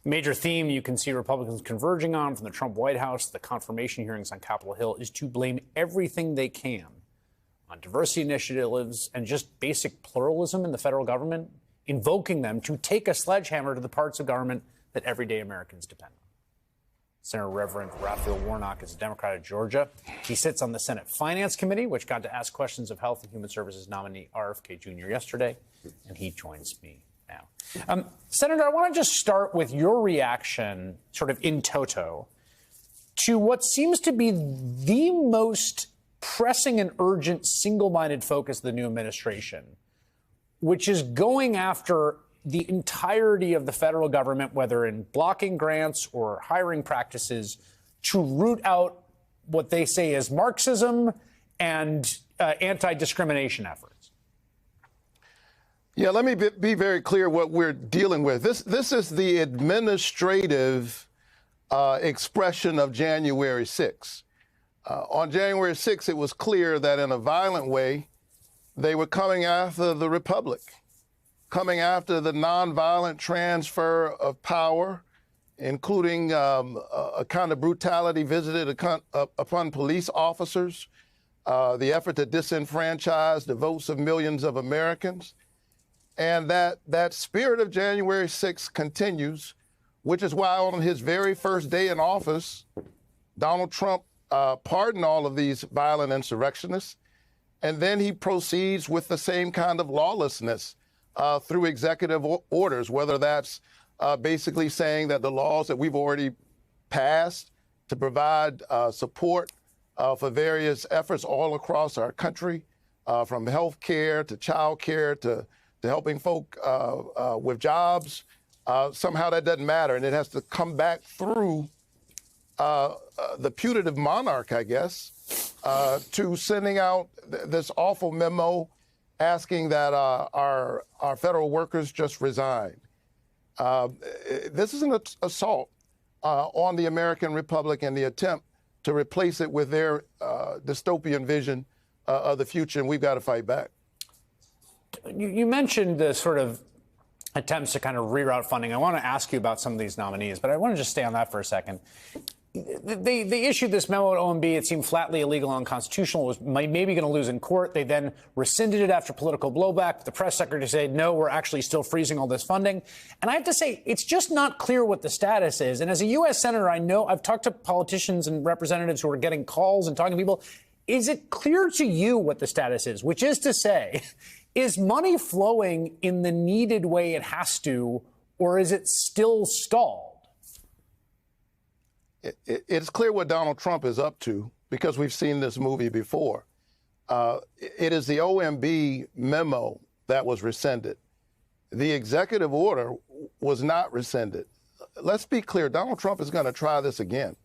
Major theme you can see Republicans converging on from the Trump White House, the confirmation hearings on Capitol Hill, is to blame everything they can on diversity initiatives and just basic pluralism in the federal government, invoking them to take a sledgehammer to the parts of government that everyday Americans depend on. Senator Reverend Raphael Warnock is a Democrat of Georgia. He sits on the Senate Finance Committee, which got to ask questions of Health and Human Services nominee RFK Jr. yesterday, and he joins me now. Senator, I want to just start with your reaction, sort of in toto, to what seems to be the most pressing and urgent single-minded focus of the new administration, which is going after the entirety of the federal government, whether in blocking grants or hiring practices, to root out what they say is Marxism and anti-discrimination efforts. Yeah, let me be very clear what we're dealing with. This is the administrative expression of January 6th. On January 6th, it was clear that in a violent way, they were coming after the Republic, coming after the nonviolent transfer of power, including a kind of brutality visited upon police officers, the effort to disenfranchise the votes of millions of Americans. And that spirit of January 6th continues, which is why on his very first day in office, Donald Trump pardoned all of these violent insurrectionists. And then he proceeds with the same kind of lawlessness through executive orders, whether that's basically saying that the laws that we've already passed to provide support for various efforts all across our country, from health care to child care to helping folk with jobs, somehow that doesn't matter. And it has to come back through the putative monarch, I guess, to sending out this awful memo asking that our federal workers just resign. This is an assault on the American Republic and the attempt to replace it with their dystopian vision of the future, and we've got to fight back. You mentioned the sort of attempts to kind of reroute funding. I want to ask you about some of these nominees, but I want to just stay on that for a second. They issued this memo at OMB. It seemed flatly illegal and unconstitutional. Was maybe going to lose in court. They then rescinded it after political blowback. The press secretary said, no, we're actually still freezing all this funding. And I have to say, it's just not clear what the status is. And as a U.S. senator, I know I've talked to politicians and representatives who are getting calls and talking to people. Is it clear to you what the status is? Which is to say, is money flowing in the needed way it has to, or is it still stalled? It's clear what Donald Trump is up to because we've seen this movie before. It is the OMB memo that was rescinded. The executive order was not rescinded. Let's be clear, Donald Trump is going to try this again.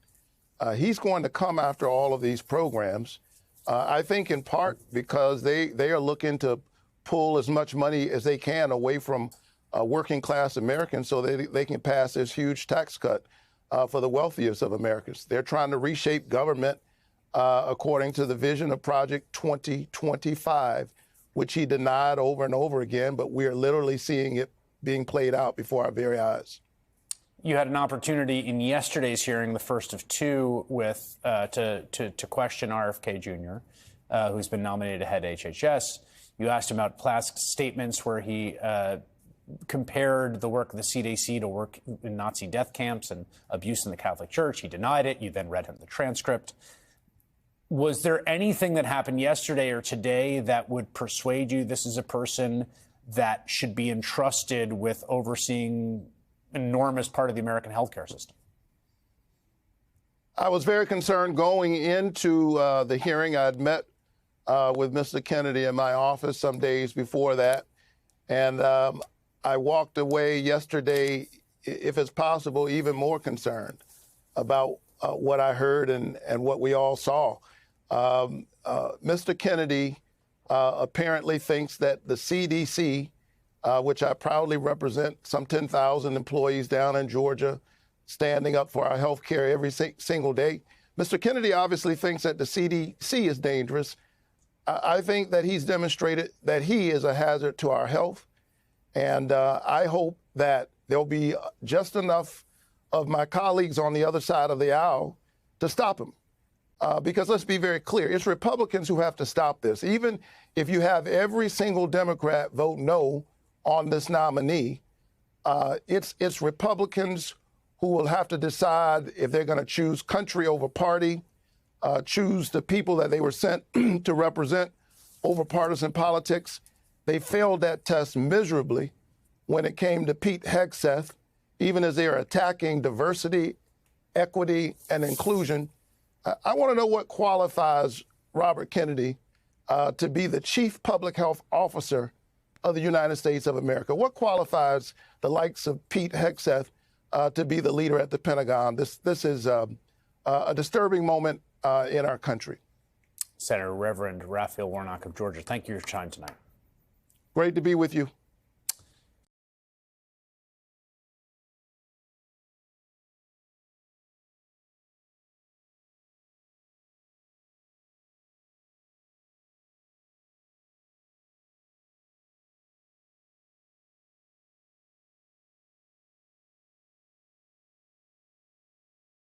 He's going to come after all of these programs, I think in part because they are looking to pull as much money as they can away from working class Americans so they can pass this huge tax cut for the wealthiest of Americans. They're trying to reshape government according to the vision of Project 2025, which he denied over and over again, but we're literally seeing it being played out before our very eyes. You had an opportunity in yesterday's hearing, the first of two, with to question RFK Jr., who's been nominated to head HHS. You asked him about past statements where he compared the work of the CDC to work in Nazi death camps and abuse in the Catholic Church. He denied it. You then read him the transcript. Was there anything that happened yesterday or today that would persuade you this is a person that should be entrusted with overseeing an enormous part of the American healthcare system? I was very concerned going into the hearing. I'd met with Mr. Kennedy in my office some days before that. And I walked away yesterday, if it's possible, even more concerned about what I heard and what we all saw. Mr. Kennedy apparently thinks that the CDC, which I proudly represent, some 10,000 employees down in Georgia, standing up for our health care every single day. Mr. Kennedy obviously thinks that the CDC is dangerous. I think that he's demonstrated that he is a hazard to our health. And I hope that there'll be just enough of my colleagues on the other side of the aisle to stop him. Because let's be very clear, it's Republicans who have to stop this. Even if you have every single Democrat vote no on this nominee, it's Republicans who will have to decide if they're going to choose country over party, choose the people that they were sent to represent over partisan politics. They failed that test miserably when it came to Pete Hegseth, even as they are attacking diversity, equity, and inclusion. I want to know what qualifies Robert Kennedy to be the chief public health officer of the United States of America. What qualifies the likes of Pete Hegseth to be the leader at the Pentagon? This is a disturbing moment in our country. Senator Reverend Raphael Warnock of Georgia, thank you for your time tonight. Great to be with you.